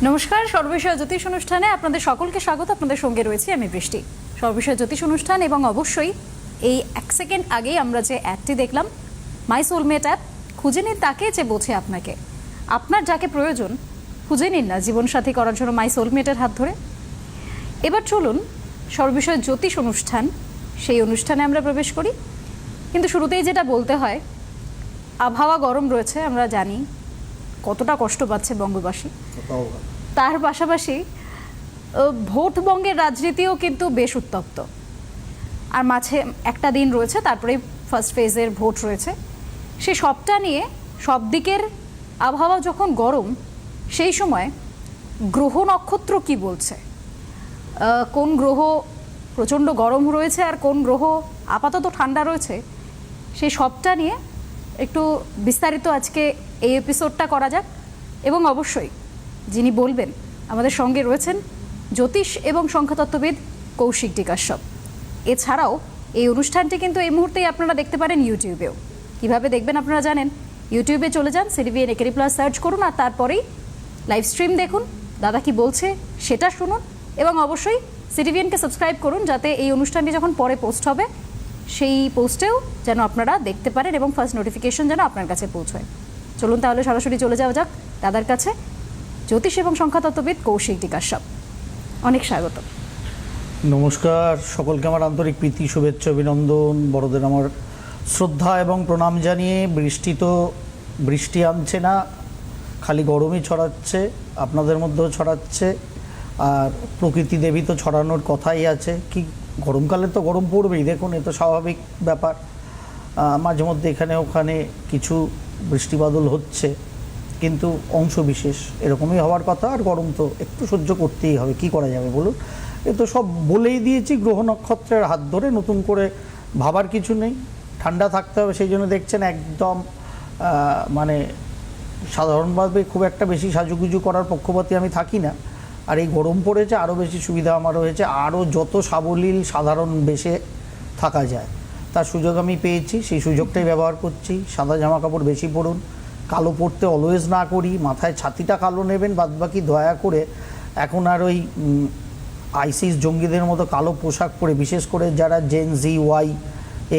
নমস্কার, সর্ববিষয় জ্যোতিষ অনুষ্ঠানে আপনাদের সকলকে স্বাগত। আপনাদের সঙ্গে রয়েছি আমি বৃষ্টি। সর্ববিষয় জ্যোতিষ অনুষ্ঠান এবং অবশ্যই এই এক সেকেন্ড আগেই আমরা যে অ্যাডটি দেখলাম, মাই সোলমেট অ্যাপ। খুঁজে নিন তাকে যে বোঝে আপনাকে। আপনার যাকে প্রয়োজন খুঁজে নিন না জীবনসাথী করার জন্য মাই সোলমেটের হাত ধরে। এবার চলুন সর্ববিষয় জ্যোতিষ অনুষ্ঠান, সেই অনুষ্ঠানে আমরা প্রবেশ করি। কিন্তু শুরুতেই যেটা বলতে হয়, আবহাওয়া গরম রয়েছে, আমরা জানি কতটা কষ্ট পাচ্ছে বঙ্গবাসী। তার পাশাপাশি ভোটবঙ্গের রাজনীতিও কিন্তু বেশ উত্তপ্ত। আর মাঝে একটা দিন রয়েছে, তারপরে ফার্স্ট ফেজের ভোট রয়েছে। সেই সবটা নিয়ে সব দিকের আবহাওয়া যখন গরম, সেই সময় গ্রহ নক্ষত্র কি বলছে, কোন গ্রহ প্রচণ্ড গরম রয়েছে আর কোন গ্রহ আপাতত ঠান্ডা রয়েছে, সেই সবটা নিয়ে একটু বিস্তারিত আজকে এই এপিসোডটা করা যাক। এবং অবশ্যই যিনি বলবেন আমাদের সঙ্গে রয়েছেন জ্যোতিষ এবং সংখ্যাতত্ত্ববিদ কৌশিক ডিকাশ্যপ। এছাড়াও এই অনুষ্ঠানটি কিন্তু এই মুহূর্তেই আপনারা দেখতে পারেন ইউটিউবেও। কিভাবে দেখবেন আপনারা জানেন, ইউটিউবে চলে যান, সিটিভিএন একেডি প্লাস সার্চ করুন আর তারপরেই লাইভ স্ট্রিম দেখুন, দাদা কি বলছে সেটা শুনুন। এবং অবশ্যই সিটিভিএনকে সাবস্ক্রাইব করুন, যাতে এই অনুষ্ঠানটি যখন পরে পোস্ট হবে সেই পোস্টেও যেন আপনারা দেখতে পারেন এবং ফার্স্ট নোটিফিকেশন যেন আপনার কাছে পৌঁছয়। চলুন তাহলে সরাসরি চলে যাওয়া যাক দাদার কাছে, জ্যোতিষ এবং সংখ্যাতত্ত্ববিদ কৌশিক ডিকাশ্যপ। অনেক স্বাগত। নমস্কার, সকলকে আমার আন্তরিক প্রীতি, শুভেচ্ছা, অভিনন্দন। বড়দের আমার শ্রদ্ধা এবং প্রণাম জানিয়ে, বৃষ্টি আনছে না, খালি গরমই ছড়াচ্ছে, আপনাদের মধ্যেও ছড়াচ্ছে। আর প্রকৃতি দেবী তো ছড়ানোর কথাই আছে, কি গরমকালে তো গরম পড়বেই, দেখুন এ তো স্বাভাবিক ব্যাপার। মাঝে মধ্যে এখানে ওখানে কিছু বৃষ্টিবাদল হচ্ছে, কিন্তু অংশ বিশেষ এরকমই হওয়ার কথা। আর গরম তো একটু সহ্য করতেই হবে, কি করা যাবে বলুন। এ তো সব বলেই দিয়েছি, গ্রহ নক্ষত্রের হাত ধরে নতুন করে ভাবার কিছু নেই। ঠান্ডা থাকতে হবে, সেই জন্য দেখছেন একদম মানে সাধারণভাবে খুব একটা বেশি সাজুগুজু করার পক্ষপাতী আমি থাকি না। আর এই গরম পড়েছে, আরও বেশি সুবিধা আমার হয়েছে, আরও যত সাবলীল সাধারণ বেশে থাকা যায় তার সুযোগ আমি পেয়েছি, সেই সুযোগটাই ব্যবহার করছি। সাদা জামা কাপড় বেশি পরুন, কালো পরতে অলওয়েজ না করি, মাথায় ছাতিটা কালো নেবেন, বাদবাকি দয়া করে এখন আর ওই আইসিস জঙ্গিদের মতো কালো পোশাক পরে, বিশেষ করে যারা জেন জি ওয়াই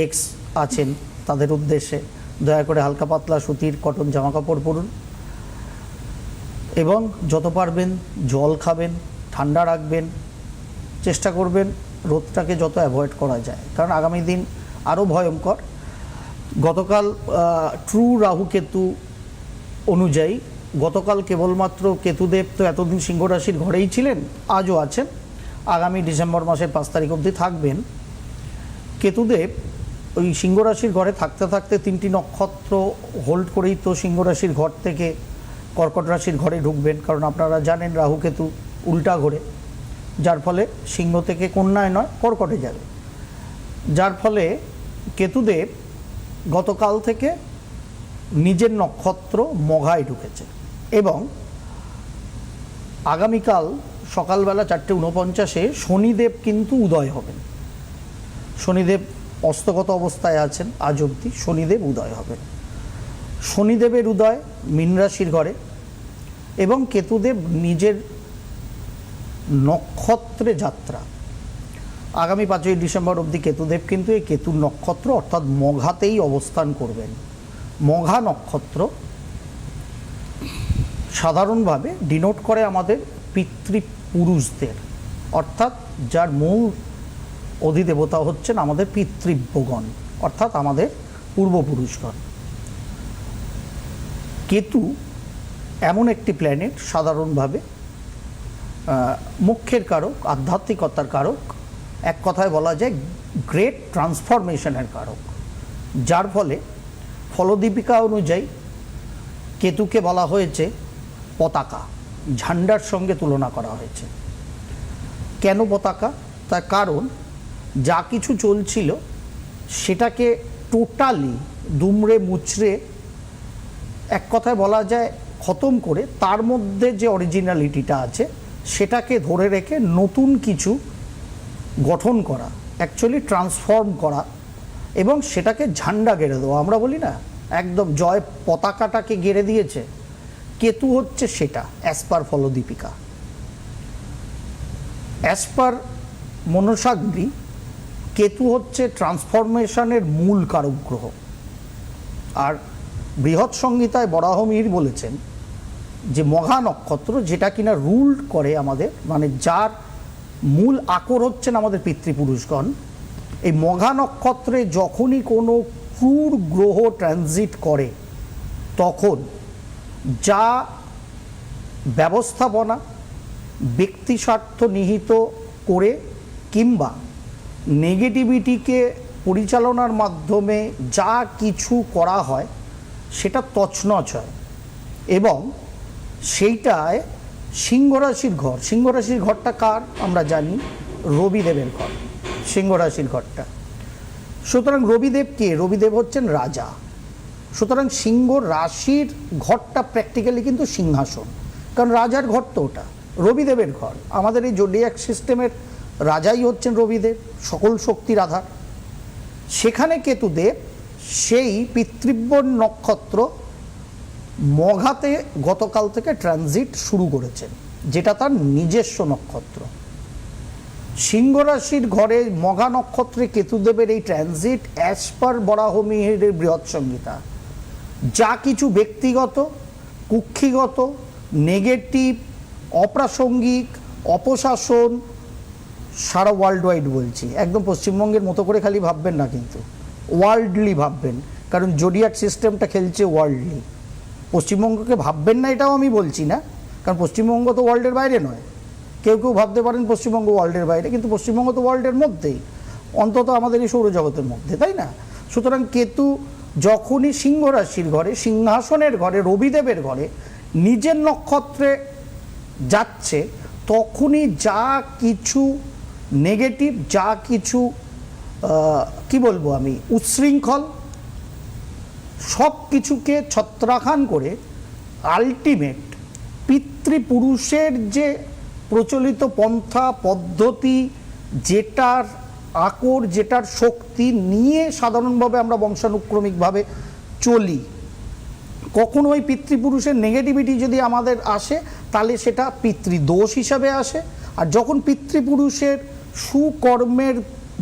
এক্স আছেন তাদের উদ্দেশ্যে দয়া করে হালকা পাতলা সুতির কটন জামা কাপড় পরুন। এবং যত পারবেন জল খাবেন, ঠান্ডা রাখবেন, চেষ্টা করবেন রোদটাকে যত অ্যাভয়েড করা যায়, কারণ আগামী দিন আরও ভয়ঙ্কর। গতকাল ট্রু রাহু কেতু অনুযায়ী গতকাল কেবলমাত্র কেতুদেব তো এতদিন সিংহ রাশির ঘরেই ছিলেন, আজও আছেন, আগামী ডিসেম্বর মাসের 5 তারিখ অবধি থাকবেন। কেতুদেব ওই সিংহ রাশির ঘরে থাকতে থাকতে 3টি নক্ষত্র হোল্ড করেই তো সিংহ রাশির ঘর থেকে কর্কট রাশির ঘরে ঢুকবেন, কারণ আপনারা জানেন রাহু কেতু উল্টা ঘোরে, যার ফলে সিংহ থেকে কন্যায় নয় কর্কটে যাবে। যার ফলে কেতুদেব গতকাল থেকে নিজের নক্ষত্র মঘায় ঢুকেছে এবং আগামীকাল সকালবেলা 4:49 শনিদেব কিন্তু উদয় হবেন। শনিদেব অস্তগত অবস্থায় আছেন আজ অবধি, শনিদেব উদয় হবেন। শনিদেবের উদয় মীন রাশির ঘরে এবং কেতুদেব নিজের নক্ষত্রে যাত্রা। আগামী 5ই ডিসেম্বর অবধি কেতুদেব কিন্তু এই কেতুর নক্ষত্র অর্থাৎ মঘাতেই অবস্থান করবেন। মঘা নক্ষত্র সাধারণভাবে ডিনোট করে আমাদের পিতৃপুরুষদের, অর্থাৎ যার মূল অধিদেবতা হচ্ছেন আমাদের পিতৃব্যগণ, অর্থাৎ আমাদের পূর্বপুরুষগণ। কেতু এমন একটি প্ল্যানেট সাধারণভাবে মোক্ষের কারক, আধ্যাত্মিকতার কারক, এক কথায় বলা যায় গ্রেট ট্রান্সফরমেশনের কারক। যার ফলে ফলদীপিকা অনুযায়ী কেতুকে বলা হয়েছে পতাকা, ঝান্ডার সঙ্গে তুলনা করা হয়েছে। কেন পতাকা? তার কারণ যা কিছু চলছিল সেটাকে টোটালি দুমড়ে মুচড়ে, এক কথায় বলা যায় খতম করে, তার মধ্যে যে অরিজিনালিটিটা আছে সেটাকে ধরে রেখে নতুন কিছু গঠন করা, অ্যাকচুয়ালি ট্রান্সফর্ম করা এবং সেটাকে ঝান্ডা গেড়ে দেওয়া। আমরা বলি না, একদম জয় পতাকাটাকে গেড়ে দিয়েছে, কেতু হচ্ছে সেটা, as per Phaladeepika. As per Mansagari Ketu হচ্ছে ট্রান্সফরমেশনের মূল কারক গ্রহ। আর বৃহৎ সংহিতায় বরাহমিহির বলেছেন যে মঘা নক্ষত্র, যেটা কিনা রুল করে আমাদের, মানে যার মূল আকর হচ্ছেন আমাদের পিতৃপুরুষগণ, এই মঘা নক্ষত্রে যখনই কোনো ক্রূর গ্রহ ট্রানজিট করে তখন যা ব্যবস্থাপনা ব্যক্তি স্বার্থ নিহিত করে কিংবা নেগেটিভিটিকে পরিচালনার মাধ্যমে যা কিছু করা হয় সেটা তছনছ হয়। এবং সেইটায় সিংহরাশির ঘর, সিংহরাশির ঘরটা কার আমরা জানি, রবিদেবের ঘর, সিংহরাশির ঘরটা। সুতরাং রবিদেব কে? রবিদেব হচ্ছেন রাজা। সুতরাং সিংহ রাশির ঘরটা প্র্যাকটিক্যালি কিন্তু সিংহাসন, কারণ রাজার ঘর তো ওটা, রবিদেবের ঘর। আমাদের এই জোডিয়াক সিস্টেমের রাজাই হচ্ছেন রবিদেব, সকল শক্তির আধার। সেখানে কেতুদেব সেই পিতৃব্য নক্ষত্র মঘাতে গতকাল থেকে ট্রানজিট শুরু করেছেন, যেটা তার নিজস্ব নক্ষত্র। সিংহ রাশির ঘরে মঘা নক্ষত্রে কেতুদেবের এই ট্রানজিট অ্যাজ পার বরাহমিহির বৃহৎ সংহিতা যা কিছু ব্যক্তিগত, কুক্ষিগত, নেগেটিভ, অপ্রাসঙ্গিক, অপশাসন, সারা ওয়ার্ল্ড ওয়াইড বলছি, একদম পশ্চিমবঙ্গের মতো করে খালি ভাববেন না, কিন্তু ওয়ার্ল্ডলি ভাববেন, কারণ জোডিয়াক সিস্টেমটা খেলছে ওয়ার্ল্ডলি। পশ্চিমবঙ্গকে ভাববেন না এটাও আমি বলছি না, কারণ পশ্চিমবঙ্গ তো ওয়ার্ল্ডের বাইরে নয়। কেউ কেউ ভাবতে পারেন পশ্চিমবঙ্গ ওয়ার্ল্ডের বাইরে, কিন্তু পশ্চিমবঙ্গ তো ওয়ার্ল্ডের মধ্যেই, অন্তত আমাদের এই সৌরজগতের মধ্যে, তাই না? সুতরাং কেতু যখনই সিংহ রাশির ঘরে, সিংহাসনের ঘরে, রবিদেবের ঘরে নিজের নক্ষত্রে যাচ্ছে, তখনই যা কিছু নেগেটিভ, যা কিছু কি বলবো আমি, উচ্ছৃঙ্খল, সব কিছুকে ছত্রাখান করে আলটিমেট পিতৃপুরুষের যে প্রচলিত পন্থা পদ্ধতি, যেটার আকর, যেটার শক্তি নিয়ে সাধারণভাবে আমরা বংশানুক্রমিকভাবে চলি, কখনো ওই পিতৃপুরুষের নেগেটিভিটি যদি আমাদের আসে তাহলে সেটা পিতৃদোষ হিসাবে আসে। আর যখন পিতৃপুরুষের সুকর্মের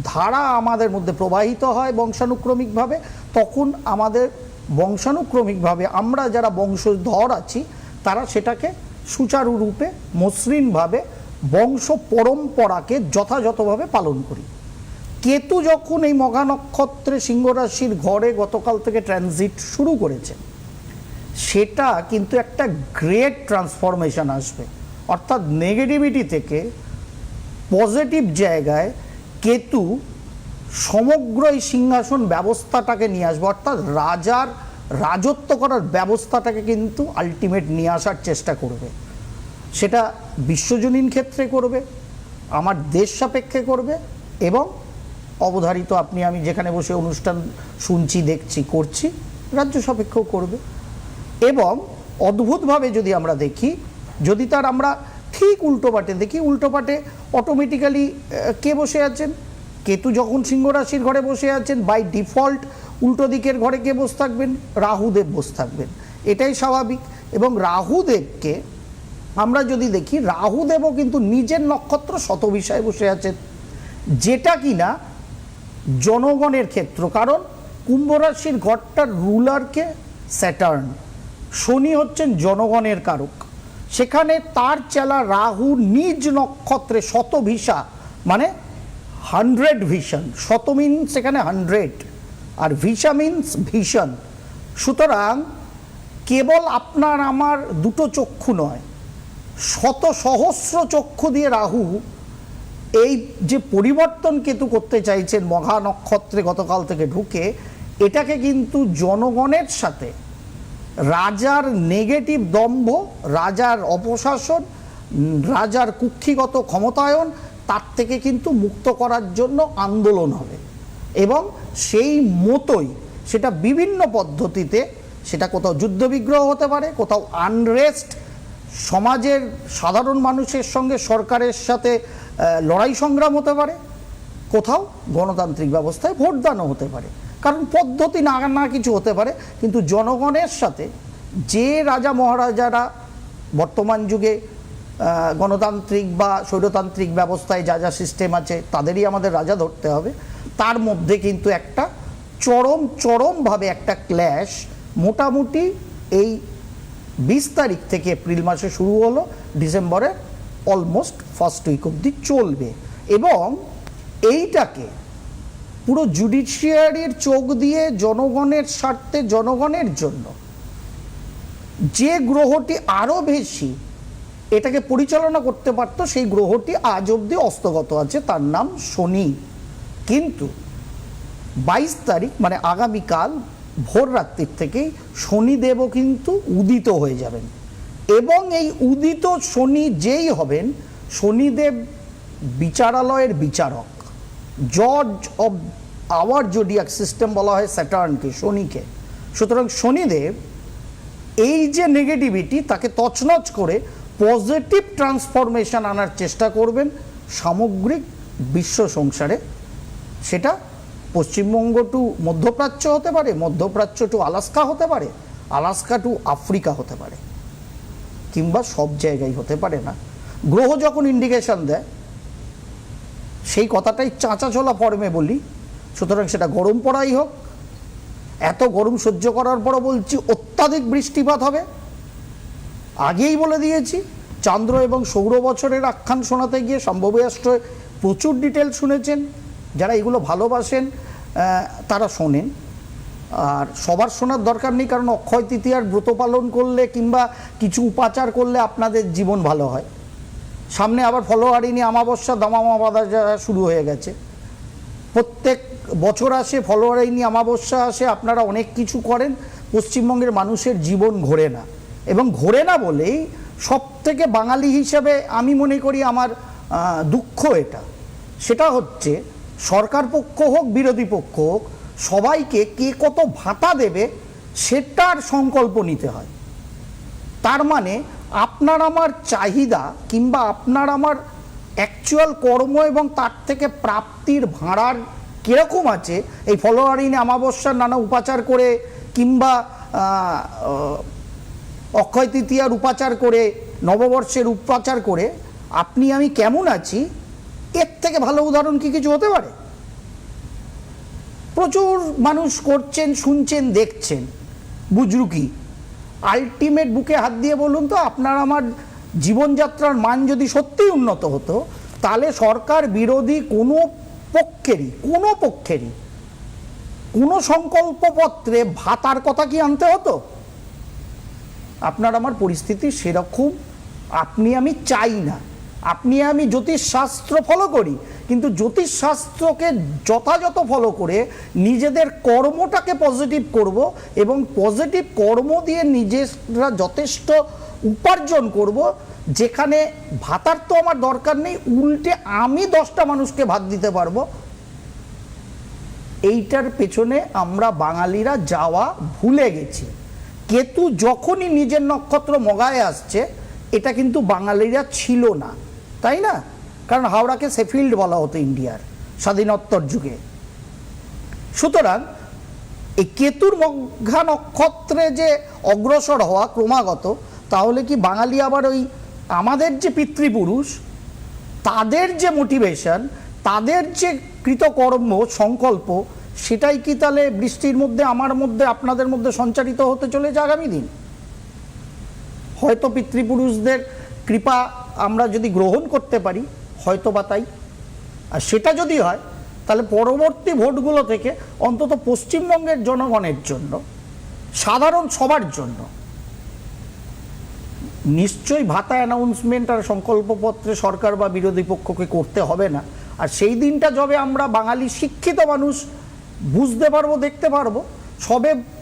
ধারা আমাদের মধ্যে প্রবাহিত হয় বংশানুক্রমিকভাবে, তখন আমাদের বংশানুক্রমিকভাবে আমরা যারা বংশধর আছি তারা সেটাকে সুচারুরূপে মসৃণভাবে বংশ পরম্পরাকে যথাযথভাবে পালন করি। কেতু যখন এই মঘা নক্ষত্রে সিংহ রাশির ঘরে গতকাল থেকে ট্রানজিট শুরু করেছে, সেটা কিন্তু একটা গ্রেট ট্রান্সফরমেশন আসবে। অর্থাৎ নেগেটিভিটি থেকে পজিটিভ জায়গায় কেতু সমগ্র এই সিংহাসন ব্যবস্থাটাকে নিয়ে আসবে, অর্থাৎ রাজার রাজত্ব করার ব্যবস্থাটাকে কিন্তু আলটিমেট নিয়ে আসার চেষ্টা করবে। সেটা বিশ্বজনীন ক্ষেত্রে করবে, আমার দেশ সাপেক্ষে করবে, এবং অবধারিত আপনি আমি যেখানে বসে অনুষ্ঠান শুনছি, দেখছি, করছি, রাজ্য সাপেক্ষেও করবে। এবং অদ্ভুতভাবে যদি আমরা দেখি, যদি তার আমরা ঠিক উল্টোপাটে দেখি, উল্টোপাটে অটোমেটিক্যালি কে বসে আছেন? কেতু যখন সিংহ রাশির ঘরে বসে আছেন, বাই ডিফল্ট উল্টো দিকের ঘরে কে বসে থাকবেন? রাহুদেব বসে থাকবেন, এটাই স্বাভাবিক। এবং রাহুদেবকে আমরা যদি দেখি, রাহুদেবও কিন্তু নিজের নক্ষত্র শতভিসায় বসে আছেন, যেটা কিনা জনগণের ক্ষেত্র। কারণ কুম্ভ রাশির ঘরটার রুলারকে স্যাটার্ন, শনি হচ্ছেন জনগণের কারক। সেখানে তার চেলা রাহু নিজ নক্ষত্রে শতভিসা, মানে 100 ভিশন, শত মিনস এখানে 100, আর ভিসা মিনস ভিশন। সুতরাং কেবল আপনার আমার দুটো চক্ষু নয়, শত সহস্র চক্ষু দিয়ে রাহু এই যে পরিবর্তন কেতু করতে চাইছেন মঘা নক্ষত্রে গতকাল থেকে ঢুকে, এটাকে কিন্তু জনগণের সাথে রাজার নেগেটিভ দম্ভ, রাজার অপশাসন, রাজার কুক্ষিগত ক্ষমতায়ন, তার থেকে কিন্তু মুক্ত করার জন্য আন্দোলন হবে। এবং সেই মতোই সেটা বিভিন্ন পদ্ধতিতে, সেটা কোথাও যুদ্ধবিগ্রহ হতে পারে, কোথাও আনরেস্ট, সমাজের সাধারণ মানুষের সঙ্গে সরকারের সাথে লড়াই সংগ্রাম হতে পারে, কোথাও গণতান্ত্রিক ব্যবস্থায় ভোটদানও হতে পারে। কারণ পদ্ধতি না কিছু হতে পারে, কিন্তু জনগণের সাথে যে রাজা মহারাজারা বর্তমান যুগে গণতান্ত্রিক বা স্বৈরতান্ত্রিক ব্যবস্থায় যা যা সিস্টেম আছে তাদেরই আমাদের রাজা ধরতে হবে, তার মধ্যে কিন্তু একটা চরমভাবে একটা ক্ল্যাশ মোটামুটি এই 20 তারিখ থেকে এপ্রিল মাসে শুরু হলো, ডিসেম্বরের অলমোস্ট ফার্স্ট উইক অবধি চলবে। এবং এইটাকে পুরো জুডিশিয়ারির চোখ দিয়ে জনগণের স্বার্থে, জনগণের জন্য যে গ্রহটি আরও বেশি এটাকে পরিচালনা করতে পারতো, সেই গ্রহটি আজ অবধি অস্তগত আছে, তার নাম শনি। কিন্তু 22 তারিখ মানে আগামীকাল ভোর রাত্রির থেকেই শনিদেবও কিন্তু উদিত হয়ে যাবেন। এবং এই উদিত শনি যেই হবেন, শনিদেব বিচারালয়ের বিচারক, জজ অব আওয়ার জোডিয়াক সিস্টেম বলা হয় স্যাটার্নকে, শনিকে। সুতরাং শনিদেব এই যে নেগেটিভিটি তাকে তছনছ করে পজিটিভ ট্রান্সফরমেশন আনার চেষ্টা করবেন সামগ্রিক বিশ্ব সংসারে। সেটা পশ্চিমবঙ্গ টু মধ্যপ্রাচ্য হতে পারে, মধ্যপ্রাচ্য টু আলাস্কা হতে পারে, আলাস্কা টু আফ্রিকা হতে পারে, কিংবা সব জায়গায় হতে পারে না। গ্রহ যখন ইন্ডিকেশন দেয় সেই কথাটাই চাঁচা ছোলা ফর্মে বলি। সুতরাং সেটা গরম পড়াই হোক, এত গরম সহ্য করার পরও বলছি অত্যাধিক বৃষ্টিপাত হবে। আগেই বলে দিয়েছি, চান্দ্র এবং সৌর বছরের আখ্যান শোনাতে গিয়ে সম্ভবী অ্যাস্ট্রো প্রচুর ডিটেল শুনেছেন। যারা এগুলো ভালোবাসেন তারা শোনেন, আর সবার শোনার দরকার নেই, কারণ অক্ষয় তৃতীয়ার ব্রত পালন করলে কিংবা কিছু উপাচার করলে আপনাদের জীবন ভালো হয়। সামনে আবার ফলোয়ারিনী অমাবস্যা, দামামা বাঁধা শুরু হয়ে গেছে। প্রত্যেক বছর আসে ফলোয়ারিনী অমাবস্যা আসে, আপনারা অনেক কিছু করেন, পশ্চিমবঙ্গের মানুষের জীবন ঘোরে না। এবং ঘোরে না বলেই সব থেকে বাঙালি হিসেবে আমি মনে করি আমার দুঃখ এটা, সেটা হচ্ছে সরকার পক্ষ হোক বিরোধী পক্ষ হোক, সবাইকে কে কত ভাতা দেবে সেটার সংকল্প নিতে হয়। তার মানে আপনার আমার চাহিদা কিংবা আপনার আমার অ্যাকচুয়াল কর্ম এবং তার থেকে প্রাপ্তির ভাড়ার কীরকম আছে, এই ফলোয়ারিনী অমাবস্যার নানা উপাচার করে কিংবা অক্ষয় তৃতীয়ার উপাচার করে, নববর্ষের উপাচার করে আপনি আমি কেমন আছি, এর থেকে ভালো উদাহরণ কি কিছু হতে পারে? প্রচুর মানুষ করছেন, শুনছেন, দেখছেন, বুজরুকি। আলটিমেট বুকে হাত দিয়ে বলুন তো, আপনার আমার জীবনযাত্রার মান যদি সত্যিই উন্নত হতো, তাহলে সরকার বিরোধী কোনো পক্ষেরই কোনো সংকল্পপত্রে ভাতার কথা কি আনতে হতো? আপনার আমার পরিস্থিতি সেরকম আপনি আমি চাই না। আপনি আমি জ্যোতিষশাস্ত্র ফলো করি, কিন্তু জ্যোতিষশাস্ত্রকে যথাযথ ফলো করে নিজেদের কর্মটাকে পজিটিভ করব এবং পজিটিভ কর্ম দিয়ে নিজেরা যথেষ্ট উপার্জন করব, যেখানে ভাতার তো আমার দরকার নেই, উল্টে আমি 10টা মানুষকে ভাত দিতে পারবো। এইটার পেছনে আমরা বাঙালিরা যাওয়া ভুলে গেছি। কেতু যখনই নিজের নক্ষত্র মগায় আসছে, এটা কিন্তু বাঙালিরা ছিল না, তাই না? কারণ হাওড়াকে শেফিল্ড বলা হতো ইন্ডিয়ার স্বাধীনোত্তর যুগে। সুতরাং এই কেতুর মঘা নক্ষত্রে যে অগ্রসর হওয়া ক্রমাগত, তাহলে কি বাঙালি আবার ওই আমাদের যে পিতৃপুরুষ তাদের যে মোটিভেশন, তাদের যে কৃতকর্ম সংকল্প, সেটাই কি তাহলে বৃষ্টির মধ্যে, আমার মধ্যে, আপনাদের মধ্যে সঞ্চারিত হতে চলেছে আগামী দিন? হয়তো পিতৃপুরুষদের কৃপা আমরা যদি গ্রহণ করতে পারি, হয়তো বা তাই। আর সেটা যদি হয়, তাহলে পরবর্তী ভোটগুলো থেকে অন্তত পশ্চিমবঙ্গের জনগণের জন্য, সাধারণ সবার জন্য নিশ্চয়ই ভাতা অ্যানাউন্সমেন্ট আর সংকল্পপত্রে সরকার বা বিরোধী পক্ষকে করতে হবে না। আর সেই দিনটা যবে আমরা বাঙালি শিক্ষিত মানুষ বুঝতে পারবো, দেখতে পারবো,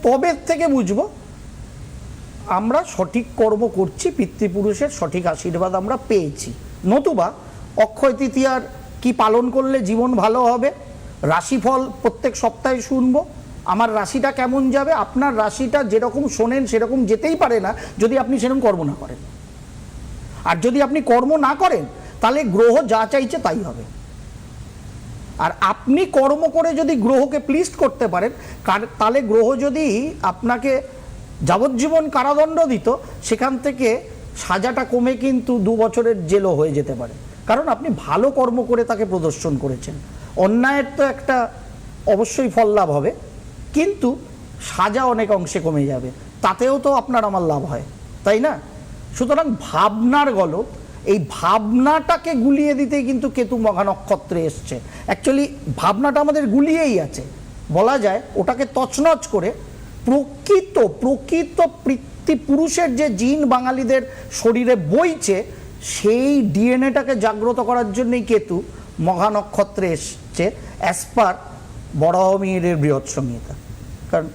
তবে থেকে বুঝবো আমরা সঠিক কর্ম করছি, পিতৃপুরুষের সঠিক আশীর্বাদ আমরা পেয়েছি। নতুবা অক্ষয় তৃতীয়ার কি পালন করলে জীবন ভালো হবে, রাশিফল প্রত্যেক সপ্তাহে শুনবো, আমার রাশিটা কেমন যাবে। আপনার রাশিটা যেরকম শোনেন সেরকম যেতেই পারে না যদি আপনি সেরকম কর্ম না করেন। আর যদি আপনি কর্ম না করেন, তাহলে গ্রহ যা চাইছে তাই হবে। আর আপনি কর্ম করে যদি গ্রহকে প্লিজ করতে পারেন, তাহলে গ্রহ যদি আপনাকে যাবজ্জীবন কারাদণ্ড দিত, সেখান থেকে সাজাটা কমে কিন্তু 2 বছরের জেলও হয়ে যেতে পারে, কারণ আপনি ভালো কর্ম করে তাকে প্রদর্শন করেছেন। অন্যায়ের তো একটা অবশ্যই ফল লাভ হবে, কিন্তু সাজা অনেক অংশে কমে যাবে, তাতেও তো আপনার আমার লাভ হয়, তাই না? সুতরাং ভাবনার গলদ, এই ভাবনাটাকে গুলিয়ে দিতেই কিন্তু কেতু মঘা নক্ষত্রে এসছে। অ্যাকচুয়ালি ভাবনাটা আমাদের গুলিয়েই আছে, বলা যায় ওটাকে তছনছ করে প্রকৃত পুরুষের যে জিন বাঙালিদের শরীরে বইছে, সেই ডিএনএটাকে জাগ্রত করার জন্যই কেতু মঘা নক্ষত্রে এসছে, অ্যাজ পার বরাহমিহিরের বৃহৎ সংহিতা। কারণ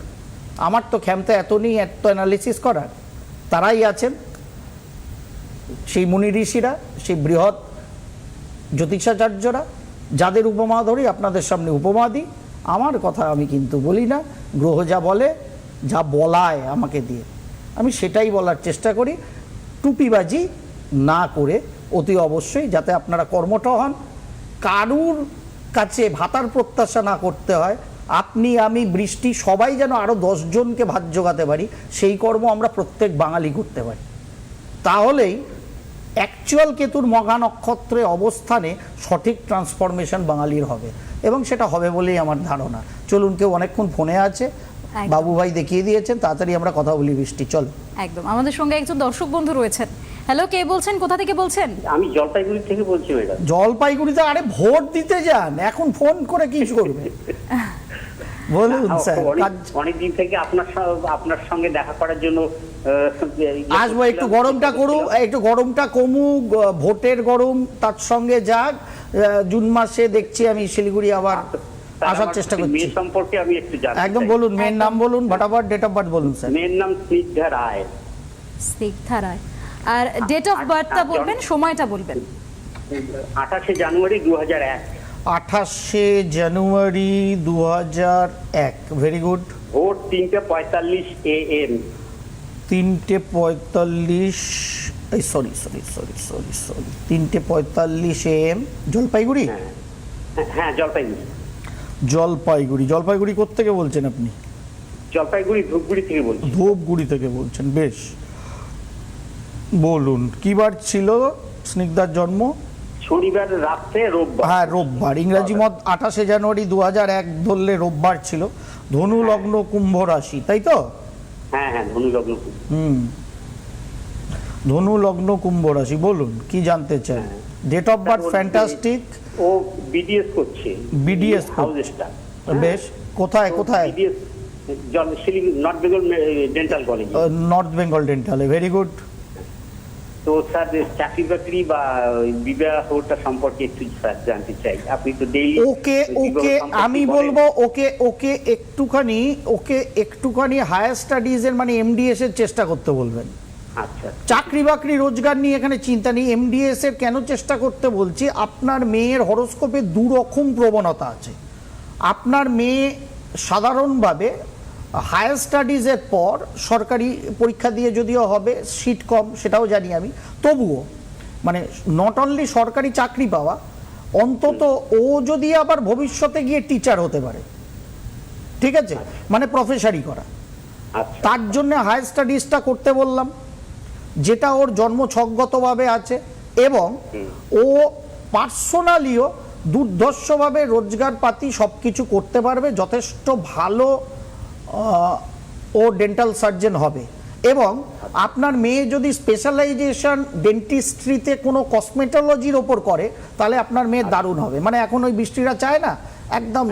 আমার তো ক্ষমতা এত নেই এত অ্যানালিসিস করার, তারাই আছেন সেই মুনি ঋষিরা, সেই বৃহৎ জ্যোতিষাচার্যরা, যাদের উপমা ধরি আপনাদের সামনে উপমা দিই। আমার কথা আমি কিন্তু বলি না, গ্রহ যা বলে, যা বলায় আমাকে দিয়ে, আমি সেটাই বলার চেষ্টা করি, টুপিবাজি না করে অতি অবশ্যই, যাতে আপনারা কর্মঠ হন, কারুর কাছে ভাতার প্রত্যাশা না করতে হয়। আপনি, আমি, বৃষ্টি সবাই যেন আরও 10 জনকে ভাত জোগাতে পারি, সেই কর্ম আমরা প্রত্যেক বাঙালি করতে পারি। তাহলেই অ্যাকচুয়াল কেতুর মঘা নক্ষত্রে অবস্থানে সঠিক ট্রান্সফরমেশন বাঙালির হবে, এবং সেটা হবে বলেই আমার ধারণা। চলুন, কেউ অনেকক্ষণ ফোনে আছে, বাবু ভাই দেখিয়ে দিয়েছেন, তাড়াতাড়ি আমরা কথা বলি বৃষ্টি, চল। একদম, আমাদের সঙ্গে একজন দর্শক বন্ধু রয়েছেন। হ্যালো, কে বলছেন, কোথা থেকে বলছেন? আমি জলপাইগুড়ি থেকে বলছি ম্যাডাম। জলপাইগুড়িতে? আরে ভোট দিতে যান, এখন ফোন করে কি করবে? বলুন স্যার। অনেকদিন থেকে আপনার সঙ্গে দেখা করার জন্য আসবো, একটু গরমটা করুক, একটু গরমটা কমুক, ভোটের গরম তার সঙ্গে যাক। জুন মাসে দেখছি আমি শিলিগুড়ি আবার আসার চেষ্টা করছি। মেয়ে সম্পর্কে আমি একটু জানতে চাই। একদম বলুন, মেয়ের নাম বলুন, ফটাফট ডেট অফ বার্থ বলুন স্যার। মেয়ের নাম স্নিগ্ধা রায়। স্নিগ্ধা রায়। আর ডেট অফ বার্থটা বলবেন, সময়টা বলবেন। 28 জানুয়ারি 2001। 28 জানুয়ারি 2001। Very good. ভোর 3:45 AM। 3:45, sorry 3:45 AM। জলপাইগুড়ি? হ্যাঁ, জলপাইগুড়ি। জলপাইগুড়ি কোত্থেকে বলছেন আপনি? জলপাইগুড়ি ধূপগুড়ি থেকে বলছি। ধূপগুড়ি থেকে বলছেন, বেশ। বলুন, কি বার ছিল স্নিগ্ধার জন্ম? শনিবার রাত্রে, রোববার। হ্যাঁ, রোববার। ইংরাজি মত 28 জানুয়ারি 2001 ধরলে রোববার ছিল। ধনু লগ্ন, কুম্ভ রাশি, তাই তো? হ্যাঁ, ধনু লগ্ন। ধনু লগ্ন, কুম্ভ রাশি। বলুন, কি জানতে চান? Date of birth fantastic. ও বিডিএস করছে। বিডিএস হাউসটা। বেশ। কোথায়? BDS North Bengal dental college. North Bengal ডেন্টালে, ভেরি গুড। তো স্যার, চাকরি বাকরি বা বিবাহটা সম্পর্কে একটু স্যার জানতে চাই। আপনি তো ডেইলি ওকে আমি বলবো, ওকে একটুখানি হায়ার স্টাডিজ এর মানে এমডিএস এর চেষ্টা করতে বলবেন। আচ্ছা। চাকরি বাকরি রোজগার নিয়ে এখানে চিন্তা নেই। এমডিএস এর কেন চেষ্টা করতে বলছি, আপনার মেয়ের হরোস্কোপে 2 রকম প্রবণতা আছে। আপনার মেয়ে সাধারণভাবে হায়ার স্টাডিজের পর সরকারি পরীক্ষা দিয়ে যদিও হবে, সিট কম, সেটাও জানি আমি, তবুও মানে নট অনলি সরকারি চাকরি পাওয়া, অন্তত ও যদি আবার ভবিষ্যতে গিয়ে টিচার হতে পারে, ঠিক আছে, মানে প্রফেসরি করা, তার জন্য হায়ার স্টাডিজটা করতে বললাম, যেটা ওর জন্মছকগতভাবে আছে। এবং ও পার্সোনালিও দুর্ধর্ষভাবে রোজগারপাতি সব কিছু করতে পারবে, যথেষ্ট ভালো ও ডেন্টাল সার্জন হবে। এবং আপনার মেয়ে যদি স্পেশালাইজেশন ডেন্টিস্ট্রিতে কোনো কসমেটোলজির ওপর করে, তাহলে আপনার মেয়ে দারুণ হবে। মানে এখন ওই বৃষ্টিরা চায় না, একদম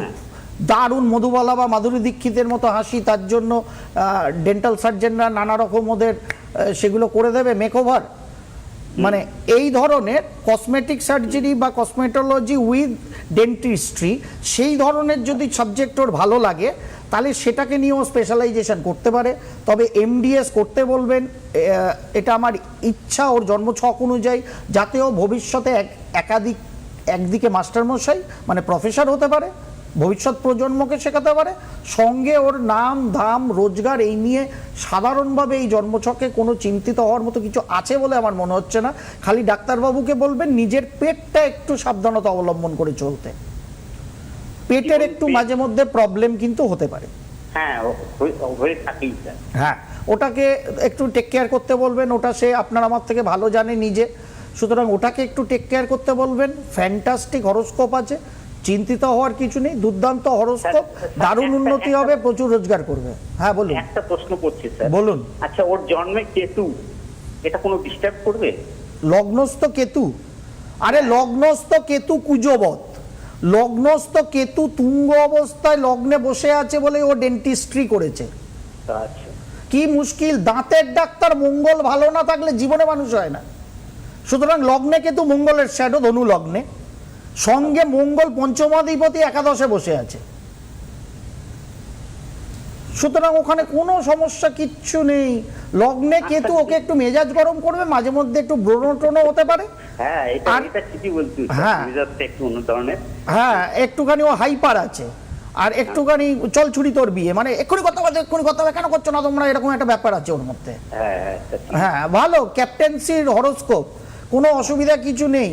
দারুণ মধুবালা বা মাধুরী দীক্ষিতের মতো হাসি, তার জন্য ডেন্টাল সার্জনরা নানা রকম ওদের সেগুলো করে দেবে, মেকওভার। মানে এই ধরনের কসমেটিক সার্জারি বা কসমেটোলজি উইথ ডেন্টিস্ট্রি, সেই ধরনের যদি সাবজেক্ট ওর ভালো লাগে, তাহলে সেটাকে নিয়েও স্পেশালাইজেশন করতে পারে। তবে এমডিএস করতে বলবেন, এটা আমার ইচ্ছা ওর জন্মছক অনুযায়ী, যাতে ও ভবিষ্যতে একদিকে মাস্টারমশাই মানে প্রফেসর হতে পারে, ভবিষ্যৎ প্রজন্মকে শেখাতে পারে, সঙ্গে ওর নাম ধাম রোজগার এই নিয়ে সাধারণভাবে এই জন্মছকে কোনো চিন্তিত হওয়ার মতো কিছু আছে বলে আমার মনে হচ্ছে না। খালি ডাক্তারবাবুকে বলবেন নিজের পেটটা একটু সাবধানতা অবলম্বন করে চলতে। পেটের একটু মাঝে মধ্যে প্রবলেম কিন্তু হতে পারে। হ্যাঁ হয়ে থাকেই স্যার। হ্যাঁ, ওটাকে একটু টেক কেয়ার করতে বলবেন। ওটা সে আপনার আমার থেকে ভালো জানে নিজে, সুতরাং ওটাকে একটু টেক কেয়ার করতে বলবেন। ফ্যান্টাস্টিক হরোস্কোপ আছে, চিন্তিত হওয়ার কিছু নেই। দুর্দান্ত হরোস্কোপ, দারুণ উন্নতি হবে, প্রচুর রোজগার করবে। হ্যাঁ বলুন। একটা প্রশ্ন করছি স্যার। বলুন। আচ্ছা, ওর জন্মে কেতু, এটা কোনো ডিস্টার্ব করবে? লগ্নস্থ কেতু, আরে লগ্নস্থ কেতু কুজবৎ, লগ্নস্থ কেতু তুঙ্গ অবস্থায় লগ্নে বসে আছে বলে ও ডেন্টিস্ট্রি করেছে। আচ্ছা, কি মুশকিল, দাঁতের ডাক্তার মঙ্গল ভালো না থাকলে জীবনে মানুষ হয় না। সুতরাং লগ্নে কেতু, মঙ্গলের শ্যাডো ধনু লগ্নে, সঙ্গে মঙ্গল পঞ্চমাধিপতি একাদশে বসে আছে। সুতরাং ওখানে কোনো সমস্যা কিচ্ছু নেই। লগ্নে কেতু ওকে একটু মেজাজ গরম করবে, মাঝে মধ্যে একটু ব্রণ টোনো হতে পারে। হ্যাঁ এটা ঠিকই বলছি। হ্যাঁ। মেজাজটা একটু অন্য ধরনের। হ্যাঁ, একটুখানি ও হাইপার আছে, আর একটুখানি চল ছুরি তোর বিয়ে, মানে এক্ষুনি কথা বলছে, এক্ষুনি কথা বলে কেন করছো না তোমরা, এরকম একটা ব্যাপার আছে ওর মধ্যে। হ্যাঁ, ভালো ক্যাপ্টেন্সির হরোস্কোপ, কোনো অসুবিধা কিছু নেই,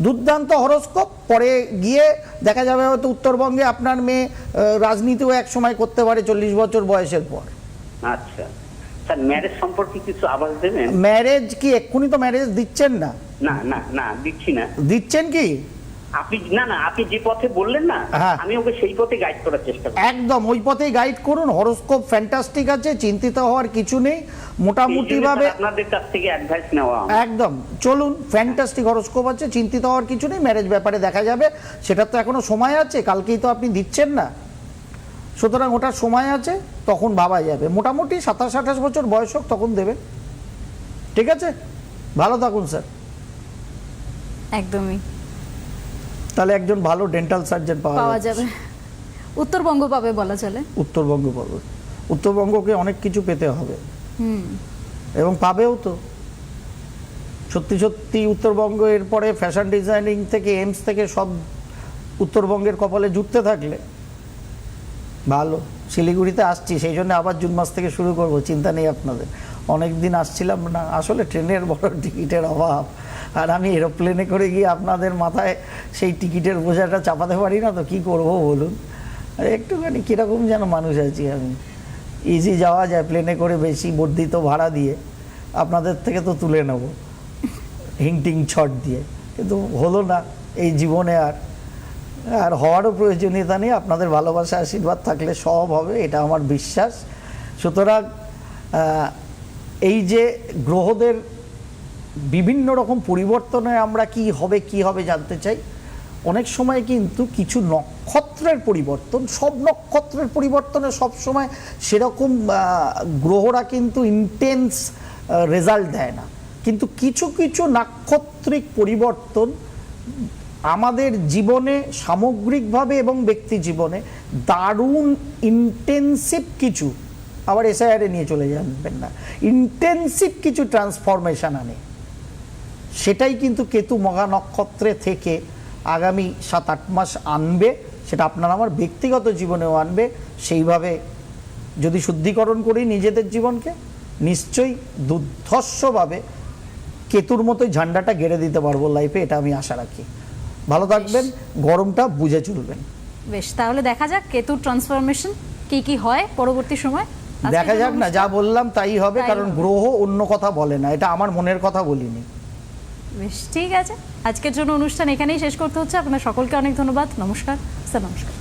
দুর্দান্ত হরোস্কোপ। পরে গিয়ে দেখা যাবে হয়তো উত্তরবঙ্গে আপনার মেয়ে রাজনীতিও এক সময় করতে পারে 40 বছর বয়সের পর। আচ্ছা স্যার, ম্যারেজ সম্পর্কে কিছু আভাস দেবেন? ম্যারেজ কি এক্ষুনি তো ম্যারেজ দিচ্ছেন না? না না না, দিচ্ছি না। দিচ্ছেন কি? আপনি আপনি যে পথে বললেন না, হ্যাঁ। আমি ওকে সেই পথে গাইড করার চেষ্টা করব। একদম ওই পথেই গাইড করুন। হরোস্কোপ ফ্যান্টাস্টিক আছে, চিন্তিত হওয়ার কিছু নেই। মোটামুটি ভাবে আপনাদের কাছ থেকে অ্যাডভাইস নেওয়া। একদম চলুন, ফ্যান্টাস্টিক হরোস্কোপ আছে, চিন্তিত হওয়ার কিছু নেই। ম্যারেজ ব্যাপারে দেখা যাবে, সেটার তো এখনো সময় আছে, কালকেই তো আপনি দিচ্ছেন না, সুতরাং ওটার সময় আছে, তখন ভাবা যাবে। মোটামুটি 27-28 বছর বয়স হোক, তখন দেবে। ঠিক আছে, ভালো থাকুন স্যার। একদমই তাহলে একজন ভালো ডেন্টাল সার্জন পাওয়া যাবে, উত্তরবঙ্গ পাবে বলা চলে। উত্তরবঙ্গ পাবে, উত্তরবঙ্গকে অনেক কিছু পেতে হবে এবং পাবেও তো। সত্যি সত্যি উত্তরবঙ্গ এরপরে ফ্যাশন ডিজাইনিং থেকে এইমস থেকে সব উত্তরবঙ্গের কপালে জুটতে থাকলে ভালো। শিলিগুড়িতে আসছি, সেই জন্য আবার জুন মাস থেকে শুরু করব, চিন্তা নেই আপনাদের। অনেক দিন আসছিলাম না, আসলে ট্রেনের বড় টিকিটের অভাব, আর আমি এরোপ্লেনে করে গিয়ে আপনাদের মাথায় সেই টিকিটের বোঝাটা চাপাতে পারি না, তো কী করবো বলুন। একটুখানি কীরকম যেন মানুষ আছি আমি। ইজি যাওয়া যায় প্লেনে করে, বেশি বর্ধিত ভাড়া দিয়ে আপনাদের থেকে তো তুলে নেব হিংটিং ছট দিয়ে, কিন্তু হলো না এই জীবনে। আর হওয়ারও প্রয়োজনীয়তা নেই। আপনাদের ভালোবাসা আশীর্বাদ থাকলে সব হবে, এটা আমার বিশ্বাস। সুতরাং এই যে গ্রহদের বিভিন্ন রকম পরিবর্তনে আমরা কি হবে জানতে চাই। অনেক সময় কিন্তু কিছু নক্ষত্রের পরিবর্তন, সব নক্ষত্রের পরিবর্তনে সবসময় সেরকম গ্রহরা কিন্তু ইন্টেন্স রেজাল্ট দেয় না, কিন্তু কিছু কিছু নাক্ষত্রিক পরিবর্তন আমাদের জীবনে সামগ্রিকভাবে এবং ব্যক্তি জীবনে দারুণ ইন্টেন্সিভ কিছু, আবার এসআইআরে নিয়ে চলে যাবেন না, ইন্টেন্সিভ কিছু ট্রান্সফরমেশন আনে। সেটাই কিন্তু কেতু মঘা নক্ষত্রে থেকে আগামী 7-8 মাস আনবে, সেটা আপনার আমার ব্যক্তিগত জীবনেও আনবে। সেইভাবে যদি শুদ্ধিকরণ করি নিজেদের জীবনকে, নিশ্চয়ই দুর্ধর্ষভাবে কেতুর মতোই ঝান্ডাটা গেড়ে দিতে পারবো লাইফে, এটা আমি আশা রাখি। ভালো থাকবেন, গরমটা বুঝে চলবেন। বেশ, তাহলে দেখা যাক কেতুর ট্রান্সফরমেশন কি হয় পরবর্তী সময়। দেখা যাক না, যা বললাম তাই হবে, কারণ গ্রহ অন্য কথা বলে না, এটা আমার মনের কথা বলিনি। বেশ, ঠিক আছে, আজকের জন্য অনুষ্ঠান এখানেই শেষ করতে হচ্ছে। আপনাদের সকলকে অনেক ধন্যবাদ। নমস্কার স্যার। নমস্কার।